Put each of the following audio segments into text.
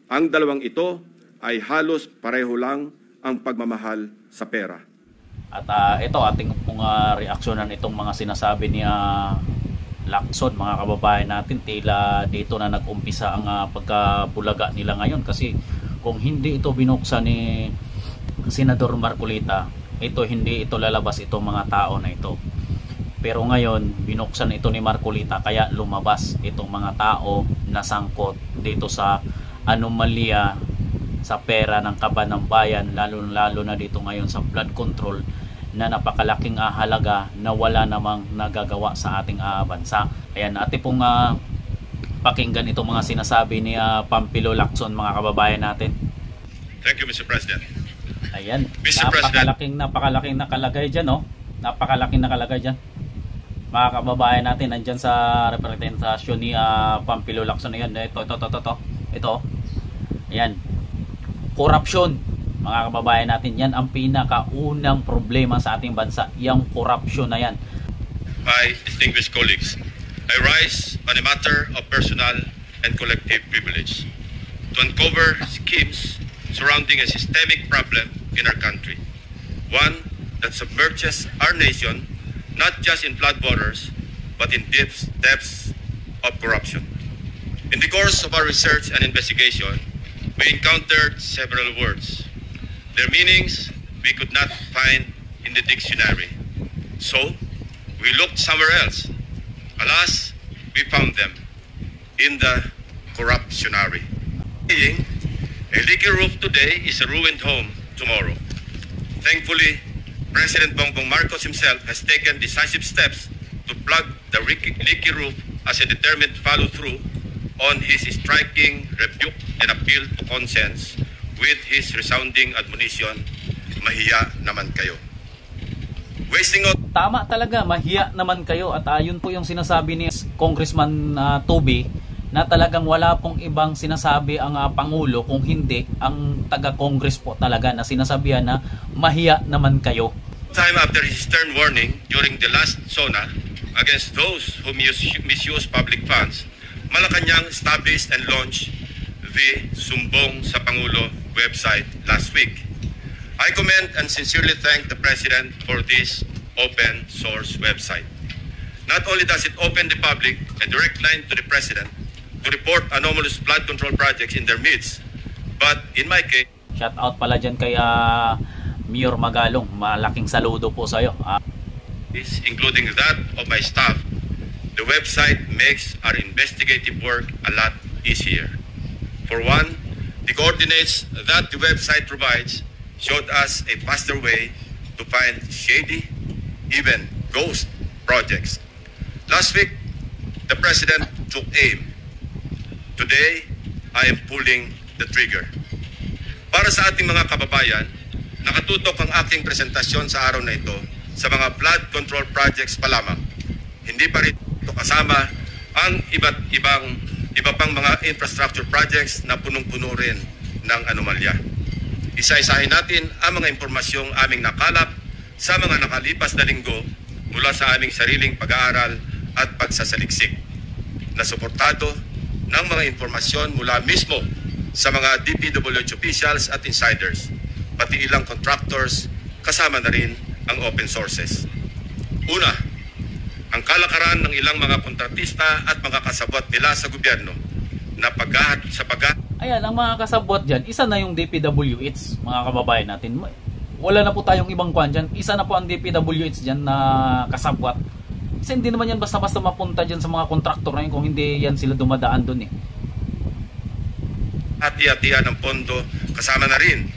Ang dalawang ito ay halos pareho lang ang pagmamahal sa pera. At ito ating pong reaksyonan itong mga sinasabi ni Lacson, mga kababayan natin. Tila dito na nag-umpisa ang pagkabulaga nila ngayon, kasi kung hindi ito binuksan ni Senador Marcolita, hindi ito lalabas itong mga tao na ito. Pero ngayon binuksan ito ni Marcolita, kaya lumabas itong mga tao na sangkot dito sa anomalya sa pera ng kaban ng bayan, lalo na dito ngayon sa flood control na napakalaking halaga na wala namang nagagawa sa ating bansa. Ayan, ate pong pakinggan itong mga sinasabi ni Pampilo Lacson, mga kababayan natin. Thank you, Mr. President. Ayan, Mr. napakalaking nakalagay dyan, no? Napakalaking nakalagay dyan, mga kababayan natin. Nandyan sa representasyon ni Pampilo Lacson. Ayan, ito. Ayan, korupsyon, mga kababayan natin. Yan ang pinakaunang problema sa ating bansa, yung korupsyon na yan. My distinguished colleagues, I rise on a matter of personal and collective privilege to uncover schemes surrounding a systemic problem in our country, one that submerges our nation not just in floodwaters but in depths of corruption. In the course of our research and investigation, we encountered several words. Their meanings we could not find in the dictionary. So, we looked somewhere else. Alas, we found them in the corruptionary. Saying, a leaky roof today is a ruined home tomorrow. Thankfully, President Bongbong Marcos himself has taken decisive steps to plug the leaky roof as a determined follow-through on his striking rebuke and appeal to conscience with his resounding admonition, mahiya naman kayo. Wasting out. Tama talaga, mahiya naman kayo. At yun po yung sinasabi ni Congressman Toby, na talagang wala pong ibang sinasabi ang Pangulo kung hindi ang taga-Congress po talaga na sinasabihan na mahiya naman kayo. Time after his stern warning during the last SONA against those who misuse public funds, Malacanang established and launched the Sumbong sa Pangulo website last week. I commend and sincerely thank the President for this open source website. Not only does it open the public a direct line to the President to report anomalous flood control projects in their midst, but in my case, shout out pala dyan kay Mayor Magalong, malaking saludo po sa iyo. Including that of my staff, the website makes our investigative work a lot easier. For one, the coordinates that the website provides showed us a faster way to find shady, even ghost projects. Last week, the President took aim. Today, I am pulling the trigger. Para sa ating mga kababayan, nakatutok ang aking presentasyon sa araw na ito sa mga flood control projects pa lamang. Hindi pa rin ito kasama ang iba pang mga infrastructure projects na punong-puno rin ng anomalya. Isa-isahin natin ang mga impormasyong aming nakalap sa mga nakalipas na linggo mula sa aming sariling pag-aaral at pagsasaliksik, na suportado ng mga impormasyon mula mismo sa mga DPWH officials at insiders, pati ilang contractors, kasama na rin ang open sources. Una, ang kalakaran ng ilang mga kontratista at mga kasabwat nila sa gobyerno na Ayan, ang mga kasabwat dyan, isa na yung DPWH, mga kababayan natin. Wala na po tayong ibang kwan dyan. Isa na po ang DPWH dyan na kasabwat. Kasi hindi naman yan basta-basta mapunta dyan sa mga kontraktor na yun kung hindi yan sila dumadaan dun eh. Hati-hatian ng pondo, kasama na rin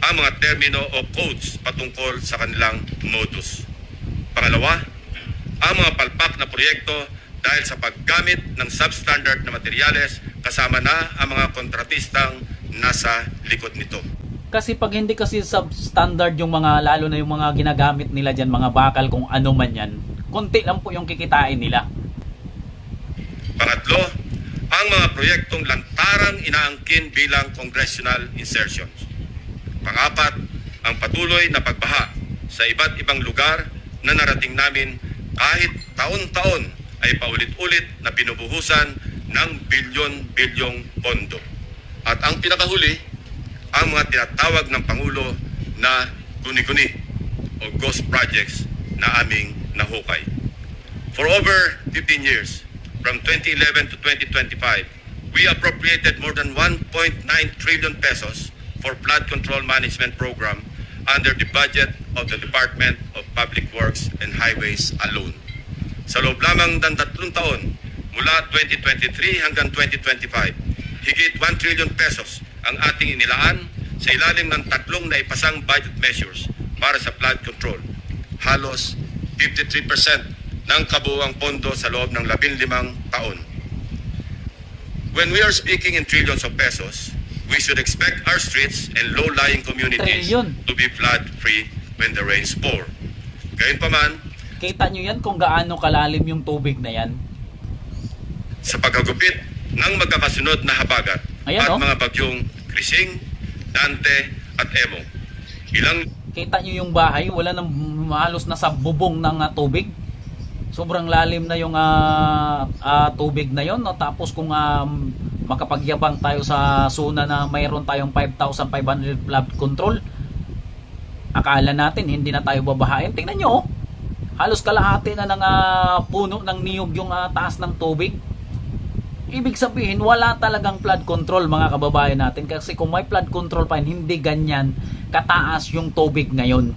ang mga termino o codes patungkol sa kanilang modus. Pangalawa, ang mga palpak na proyekto dahil sa paggamit ng substandard na materyales, kasama na ang mga kontratistang nasa likod nito. Kasi pag hindi kasi substandard yung mga, lalo na yung mga ginagamit nila dyan, mga bakal kung ano man yan, konti lang po yung kikitain nila. Pangatlo, ang mga proyektong lantarang inaangkin bilang congressional insertions. Pangapat, ang patuloy na pagbaha sa iba't ibang lugar na narating namin kahit taon-taon ay paulit-ulit na binubuhusan ng bilyon-bilyong pondo. At ang pinakahuli, ang mga tinatawag ng Pangulo na guni-guni o ghost projects na aming nahukay. For over 15 years, from 2011 to 2025, we appropriated more than 1.9 trillion pesos for flood control management program under the budget of the Department of Public Works and Highways alone. Sa loob lamang ng 3 taon, mula 2023 hanggang 2025, higit 1 trillion pesos ang ating inilaan sa ilalim ng 3 naipasang budget measures para sa flood control. Halos 53% ng kabuuang pondo sa loob ng 15 taon. When we are speaking in trillions of pesos, we should expect our streets and low-lying communities to be flood-free when the rains pour. Gayunpaman, kita nyo yan kung gaano kalalim yung tubig na yan? Sa pagkagupit ng magkakasunod na habagat at mga bagyong Krising, Dante at Emo, kita nyo yung bahay, wala nang halos nasa bubong ng tubig. Sobrang lalim na yung tubig na yon, no? Tapos kung makapagyabang tayo sa zona na mayroon tayong 5,500 flood control, akala natin hindi na tayo babahain. Tingnan nyo, halos kalahati na ng puno ng niyog yung taas ng tubig. Ibig sabihin, wala talagang flood control, mga kababayan natin. Kasi kung may flood control pa, hindi ganyan kataas yung tubig ngayon.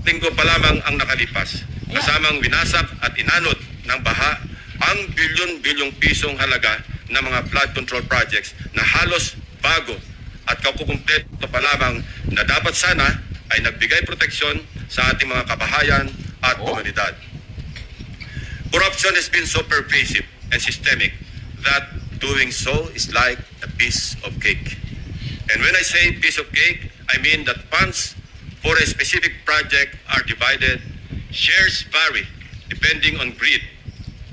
Linggo pa lamang ang nakalipas, kasamang winasak at inanod ng baha ang bilyon-bilyong pisong halaga ng mga flood control projects na halos bago at kakukumpleto pa lamang na dapat sana ay nagbigay proteksyon sa ating mga kabahayan at komunidad. Corruption has been so pervasive and systemic that doing so is like a piece of cake. And when I say piece of cake, I mean that funds for a specific project are divided, shares vary depending on greed,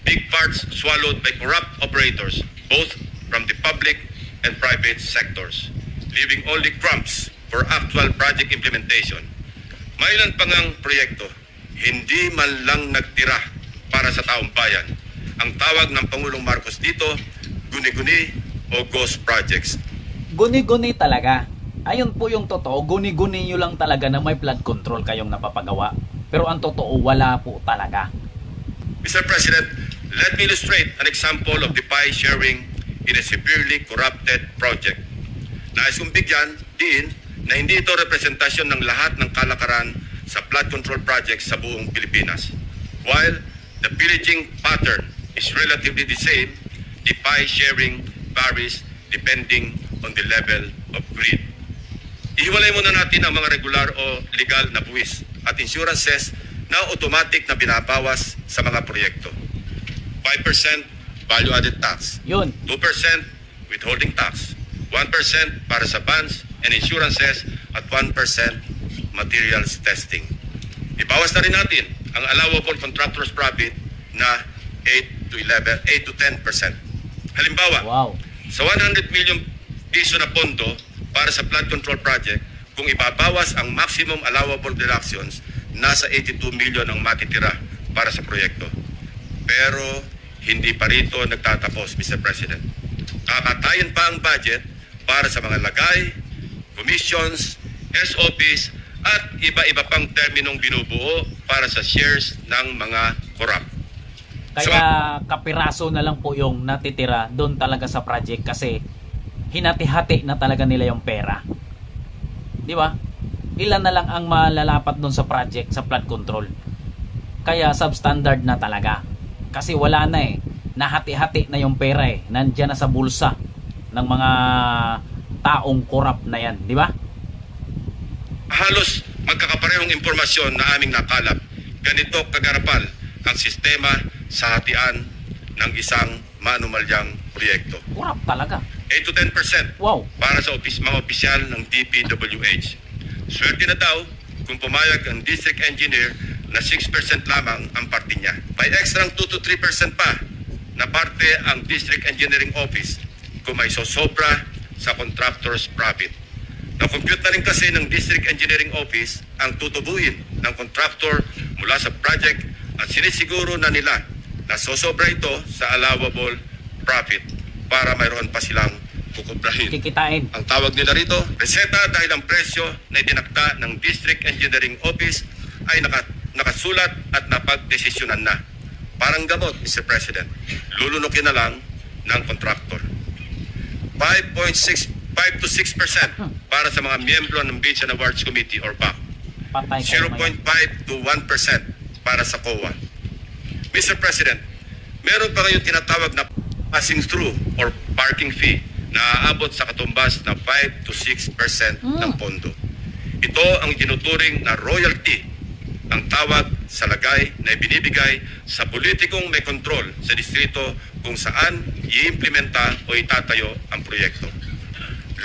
big parts swallowed by corrupt operators, both from the public and private sectors, leaving only crumbs for actual project implementation. Mailan pa ngang proyekto, hindi man lang nagtira para sa taong bayan. Ang tawag ng Pangulong Marcos dito, guni-guni o ghost projects. Guni-guni talaga. Ayun po yung totoo, guni-guni nyo lang talaga na may flood control kayong napapagawa. Pero ang totoo, wala po talaga. Mr. President, let me illustrate an example of the pie sharing in a severely corrupted project. Nais kong bigyan din na hindi ito representasyon ng lahat ng kalakaran sa flood control projects sa buong Pilipinas. While the pillaging pattern is relatively the same, the pie sharing varies depending on the level of greed. Ihiwalay muna natin ang mga regular o legal na buwis at insurances na automatic na binabawas sa mga proyekto. 5% value-added tax, Yun. 2% withholding tax, 1% para sa bonds and insurances at 1% materials testing. Ibawas na rin natin ang allowable contractor's profit na 8 to 10%. Halimbawa, sa 100 million piso na pondo para sa flood control project, kung ibabawas ang maximum allowable deductions, nasa 82 million ang matitira para sa proyekto. Pero hindi pa rito nagtatapos, Mr. President. Kakatayin pa ang budget para sa mga lagay, commissions, SOPs, at iba-iba pang terminong binubuo para sa shares ng mga korap. Kaya kapiraso na lang po yung natitira doon talaga sa project kasi hinati-hati na talaga nila yung pera. Di ba? Ilan na lang ang malalapat doon sa project, sa flood control. Kaya substandard na talaga. Kasi wala na eh. Nahati-hati na yung pera eh. Nandiyan na sa bulsa ng mga taong korap na yan. Di ba? Halos magkakaparehong impormasyon na aming nakalap. Ganito kagarapal ang sistema sa hatian ng isang manumalyang proyekto. Korap talaga. 8 to 10% para sa mga opisyal ng DPWH. Swerte na daw kung pumayag ang district engineer na 6% lamang ang parte niya. May extrang 2 to 3% pa na parte ang district engineering office kung may sosobra sa contractor's profit. Na-compute na rin kasi ng district engineering office ang tutubuin ng contractor mula sa project at sinisiguro na nila na sosobra ito sa allowable profit para mayroon pa silang kukubrahin. Kikitain. Ang tawag nila rito, reseta dahil ang presyo na itinakda ng District Engineering Office ay nakasulat at napagdesisyonan na. Parang gamot, Mr. President. Lulunukin na lang ng contractor. 5 to 6% para sa mga miyembro ng Bids and Awards Committee or BAC. Patay kayo 0.5 to 1% para sa COA. Mr. President, meron pa ngayong tinatawag na passing through or parking fee na aabot sa katumbas na 5 to 6% ng pondo. Ito ang tinuturing na royalty, ang tawag sa lagay na ibinibigay sa politikong may kontrol sa distrito kung saan i-implementa o itatayo ang proyekto.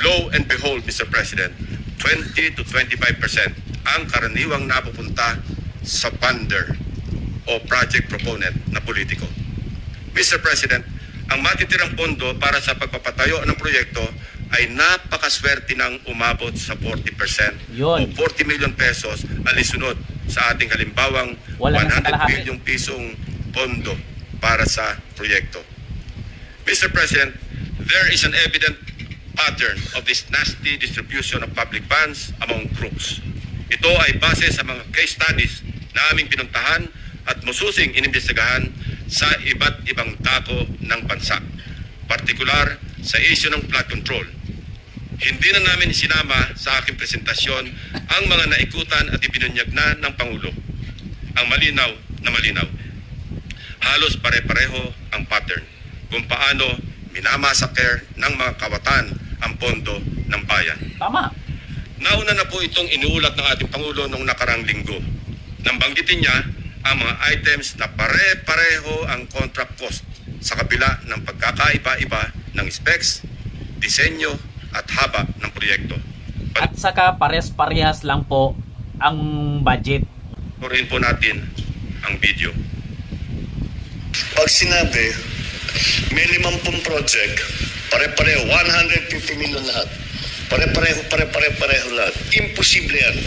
Lo and behold, Mr. President, 20 to 25% ang karaniwang napupunta sa funder o project proponent na politiko. Mr. President, ang matitirang pondo para sa pagpapatayo ng proyekto ay napakaswerte ng umabot sa 40% Yun. o 40 million pesos alisunod sa ating halimbawang Wala na sa 100 kalahati. bilyong pisong pondo para sa proyekto. Mr. President, there is an evident pattern of this nasty distribution of public funds among crooks. Ito ay base sa mga case studies na aming pinuntahan at mususing inimbestigahan sa iba't ibang dako ng bansa, partikular sa issue ng flood control. Hindi na namin sinama sa aking presentasyon ang mga naikutan at ibinunyag na ng Pangulo. Ang malinaw na malinaw. Halos pare-pareho ang pattern kung paano minamasaker ng mga kawatan ang pondo ng bayan. Tama. Nauna na po itong iniulat ng ating Pangulo noong nakarang linggo. Nang banggitin niya ang mga items na pare-pareho ang contract cost sa kabila ng pagkakaiba-iba ng specs, disenyo at haba ng proyekto. At saka pares-parehas lang po ang budget. Purihin po natin ang video. Pag sinabi, may 50 project, pare-pareho, 150 million lahat. Pare-pareho lahat. Imposible yan.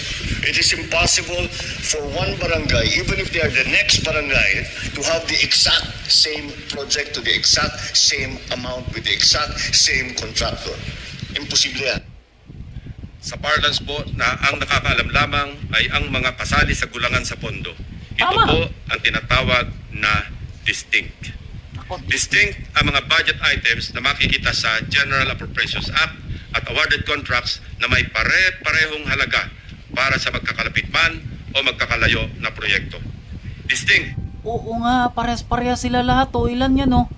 It is impossible for one barangay, even if they are the next barangay, to have the exact same project to the exact same amount with the exact same contractor. Imposible yan. Sa parlance po na ang nakakaalam lamang ay ang mga kasali sa gulangan sa pondo. Ito Tama. po ang tinatawag na distinct. Distinct ang mga budget items na makikita sa General Appropriations Act at awarded contracts na may pare-parehong halaga para sa magkakalapit man o magkakalayo na proyekto. Distinct. Oo nga, pares-parehas sila lahat. O ilan yan, no?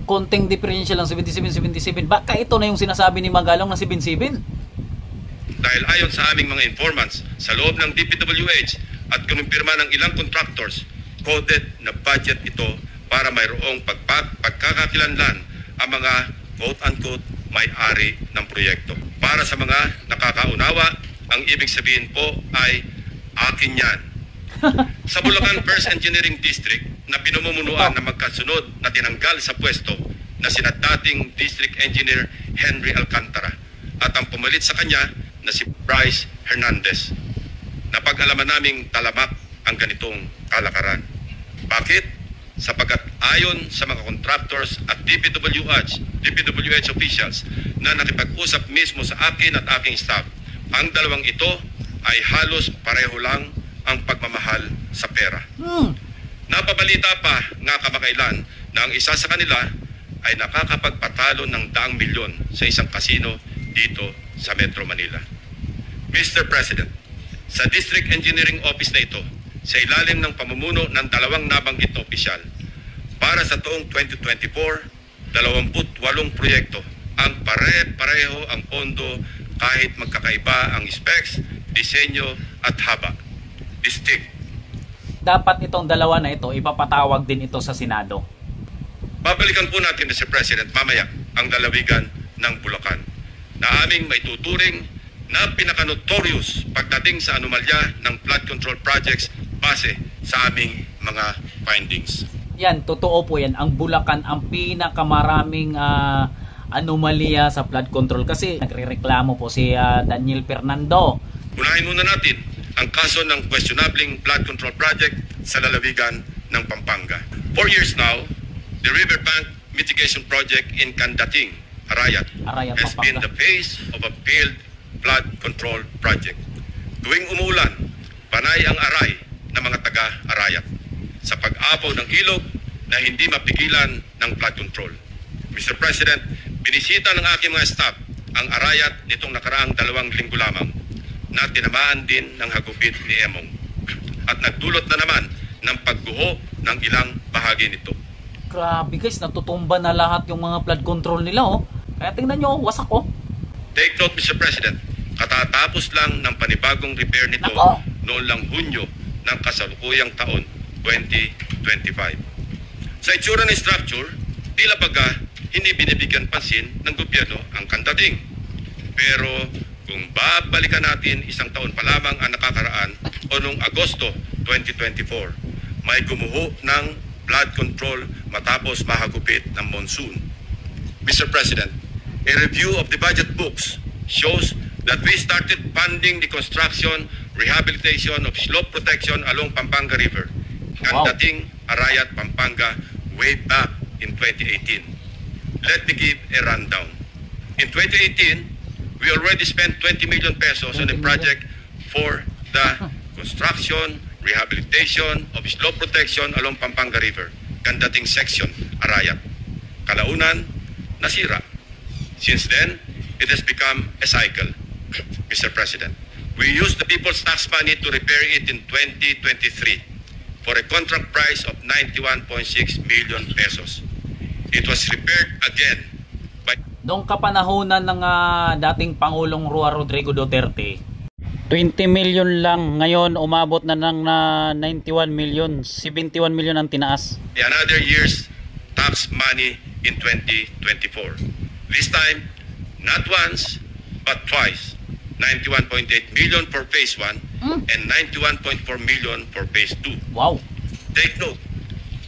Konting differential lang, 77. Baka ito na yung sinasabi ni Magalong na 77. Dahil ayon sa aming mga informants sa loob ng DPWH at kinumpirma ng ilang contractors, coded na budget ito para mayroong pagkakakilanlan ang mga quote-unquote may-ari ng proyekto. Para sa mga nakakaunawa, ang ibig sabihin po ay akin yan. Sa Bulacan First Engineering District na pinamumunuan na magkasunod na tinanggal sa pwesto na sina dating District Engineer Henry Alcantara at ang pumalit sa kanya na si Bryce Hernandez. Napag-alaman naming talamak ang ganitong kalakaran. Bakit? Sapagkat ayon sa mga contractors at DPWH officials na nakipag-usap mismo sa akin at aking staff, ang dalawang ito ay halos pareho lang ang pagmamahal sa pera. Napabalita pa nga kamakailan na ang isa sa kanila ay nakakapagpatalo ng 100 milyon sa isang kasino dito sa Metro Manila. Mr. President, sa District Engineering Office na ito, sa ilalim ng pamumuno ng dalawang nabanggit na opisyal, para sa taong 2024, 28 proyekto ang pare-pareho ang pondo kahit magkakaiba ang specs, disenyo at haba. Distinct. Dapat itong dalawa na ito, ipapatawag din ito sa Senado. Babalikan po natin, Mr. President, mamaya ang lalawigan ng Bulacan na aming may tuturing na pinaka-notorious pagdating sa anomalya ng flood control projects base sa aming mga findings. Yan, totoo po yan. Ang Bulacan ang pinakamaraming anomalya sa flood control kasi nagrereklamo po si Daniel Fernando. Unahin muna natin ang kaso ng questionabling flood control project sa lalawigan ng Pampanga. 4 years now, the Riverbank Mitigation Project in Candating Arayat Arayat, has been Pampanga. the face of a failed flood control project. Tuwing umulan, panay ang aray ng mga taga-Arayat sa pag-apaw ng ilog na hindi mapigilan ng flood control. Mr. President, binisita ng aking mga staff ang Arayat nitong nakaraang 2 linggo lamang na tinamaan din ng hagupit ni Emong at nagdulot na naman ng pagguho ng ilang bahagi nito. Grabe guys, natutumba na lahat yung mga flood control nila oh. Kaya tingnan nyo, wasak oh. Take note, Mr. President, katatapos lang ng panibagong repair nito Nako! noon lang Hunyo ng kasalukuyang taon 2025. Sa itsura ng structure, tila baga hindi binibigyan pansin ng gobyerno ang kandating. Pero kung babalikan natin isang taon pa lamang ang nakakaraan o noong Agosto 2024, may gumuho ng flood control matapos mahagupit ng monsoon. Mr. President, a review of the budget books shows that we started funding the construction, rehabilitation of slope protection along Pampanga River, Kandating, Arayat, Pampanga, way back in 2018. Let me give a rundown. In 2018, we already spent 20 million pesos on a project for the construction, rehabilitation of slope protection along Pampanga River, Kandating section, Arayat. Kalaunan, nasira. Since then, it has become a cycle, Mr. President. We used the people's tax money to repair it in 2023 for a contract price of 91.6 million pesos. It was repaired again by... Noong kapanahonan ng dating Pangulong Rodrigo Duterte, 20 million lang. Ngayon, umabot na ng 91 million. 71 million ang tinaas. another year's tax money in 2024. This time, not once, but twice. 91.8 million for phase 1 and 91.4 million for phase 2. Wow. Take note,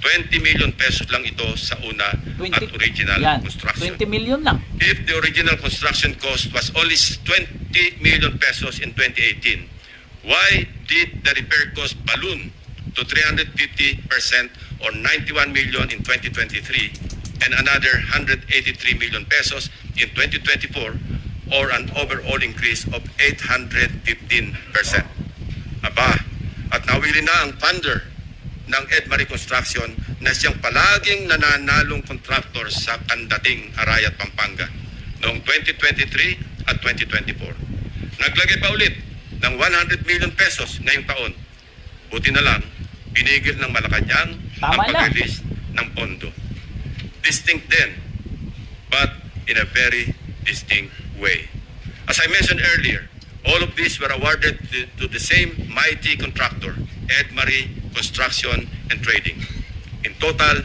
20 million pesos lang ito sa una at original yan, construction. 20 million lang. If the original construction cost was only 20 million pesos in 2018, why did the repair cost balloon to 350% or 91 million in 2023 and another 183 million pesos in 2024 or an overall increase of 815%? Aba, at nawili na ang funder ng Edmarie Construction na siyang palaging nananalong contractor sa Kandating, Arayat, Pampanga noong 2023 at 2024. Naglagay pa ulit ng 100 million pesos ngayong taon. Buti na lang, pinigil ng Malacanang ang Tama na. pag-release ng pondo. Distinct then, but in a very distinct way. As I mentioned earlier, all of these were awarded to the same mighty contractor, Edmarie Construction and Trading. In total,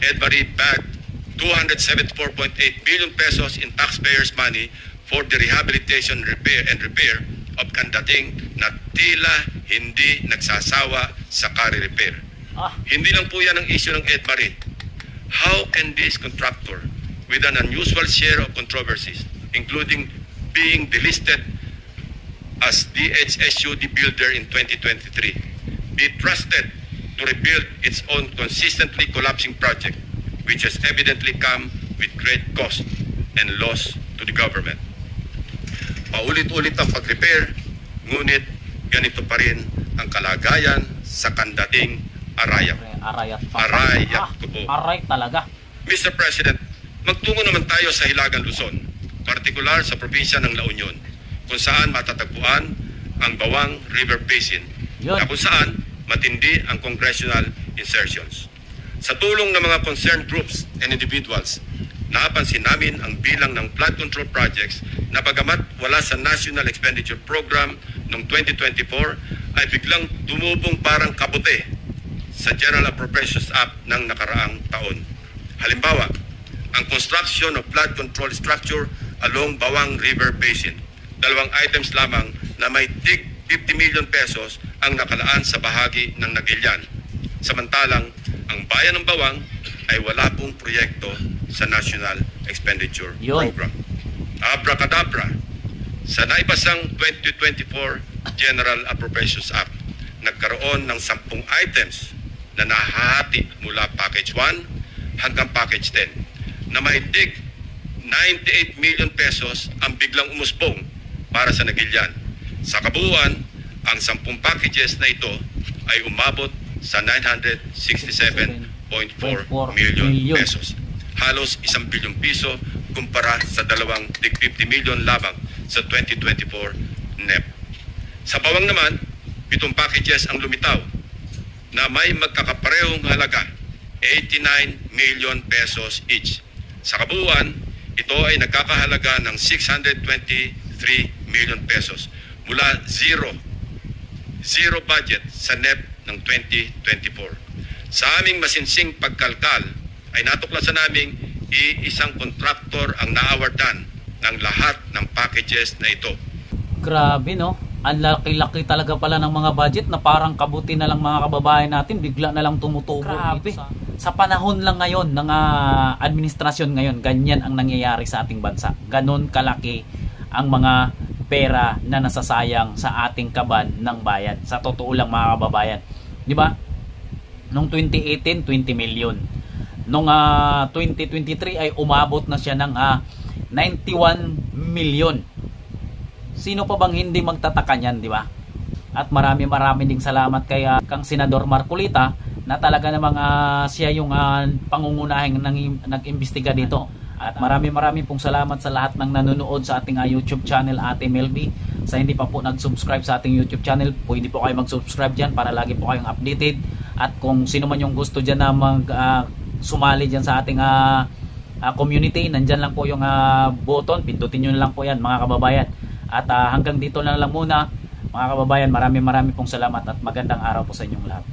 Edmarie bagged 274.8 billion pesos in taxpayers' money for the rehabilitation and repair of Kandating na tila hindi nagsasawa sa kare-repair. Hindi lang po yan ang issue ng Edmarie. How can this contractor, with an unusual share of controversies, including being delisted as DHSU builder in 2023, be trusted to rebuild its own consistently collapsing project, which has evidently come with great cost and loss to the government? Paulit-ulit ang pag-repair, ngunit ganito pa rin ang kalagayan sa Kandating, Arayat. Arayat. Arayat po. Aray talaga. Mr. President, magtungo naman tayo sa Hilagang Luzon, partikular sa probinsya ng La Union, kung saan matatagpuan ang Bawang River Basin, Yun. na kung saan matindi ang congressional insertions. Sa tulong ng mga concerned groups and individuals, napansin namin ang bilang ng flood control projects na bagamat wala sa National Expenditure Program noong 2024 ay biglang tumubong parang kabote sa General Appropriations Act ng nakaraang taon. Halimbawa, ang construction of flood control structure along Bawang River Basin. 2 items lamang na may tig 50 million pesos ang nakalaan sa bahagi ng Nagilian. Samantalang, ang bayan ng Bawang ay wala pong proyekto sa National Expenditure Yun. Program. Abracadabra, sa naipasang 2024 General Appropriations Act, nagkaroon ng 10 items na nahahati mula Package 1 hanggang Package 10 na may tig 98 million pesos ang biglang umusbong para sa Nagilian. Sa kabuuan, ang 10 packages na ito ay umabot sa 967.4 million pesos. Halos 1 bilyong piso kumpara sa 50 million lamang sa 2024 NEP. Sa bawang naman, 7 packages ang lumitaw na may magkakaparehong halaga 89 million pesos each. Sa kabuuan, ito ay nagkakahalaga ng 623 million pesos mula zero budget sa NEP ng 2024. Sa aming masinsing pagkalkal ay natuklasan naming isang kontraktor ang naawardan ng lahat ng packages na ito. Grabe, no? Ang laki-laki talaga pala ng mga budget na parang kabuti na lang mga kababayan natin, bigla na lang tumutubo. Grabe. Sa panahon lang ngayon ng administrasyon ngayon, ganyan ang nangyayari sa ating bansa. Ganon kalaki ang mga pera na nasasayang sa ating kaban ng bayan. Sa totoo lang mga kababayan. Di ba? Noong 2018, 20 million. Noong 2023 ay umabot na siya ng 91 million. Sino pa bang hindi magtataka niyan, di ba? At marami ding salamat kay kang Senador Marcolita na talaga namang siya yung pangungunahing nag-imbestiga dito. At marami pong salamat sa lahat ng nanonood sa ating YouTube channel Ate Melby. Sa hindi pa po nag-subscribe sa ating YouTube channel, pwede po kayo mag-subscribe dyan para lagi po kayong updated. At kung sino man yung gusto dyan na sumali dyan sa ating community, nandyan lang po yung button, pindutin nyo na lang po yan mga kababayan. At hanggang dito na lang muna mga kababayan, marami pong salamat at magandang araw po sa inyong lahat.